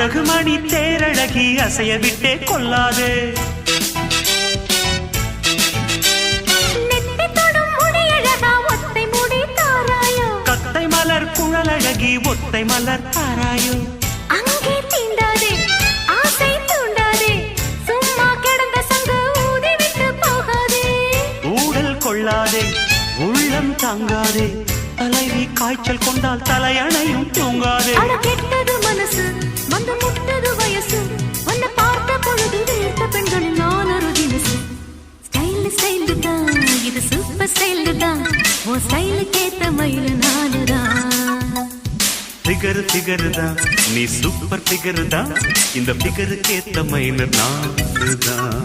அழகு மணி தேரழகி அசைய விட்டே கொள்ளாதே. கத்தை மலர் குழலழகி ஒத்தை மலர் தாராயோ. அங்கே தீண்டாதே ஆசை தூண்டாதே சும்மா கிடந்த சங்கு ஊதி விட்டு போகாதே. ஊடல் கொள்ளாதே உள்ளம் தாங்காதே தலைவி காய்ச்சல் கொண்டால் தலையணையும் தூங்காதே. கெட்டது மனசு வந்து முட்டது வயசு உன்னை பார்த்த பொழுது வீழ்த்த பெண்களில் நான் ஒரு தினசு. ஸ்டைல் ஸ்டைல் தான் இது சூப்பர் ஸ்டைல் தான் உன் ஸ்டைலுக்கு ஏத்த மயில் நானுதான். ஃபிகர் ஃபிகர் தான் நீ சூப்பர் ஃபிகர் தான் இந்த ஃபிகருக்கு ஏத்த மயில் நானுதான்.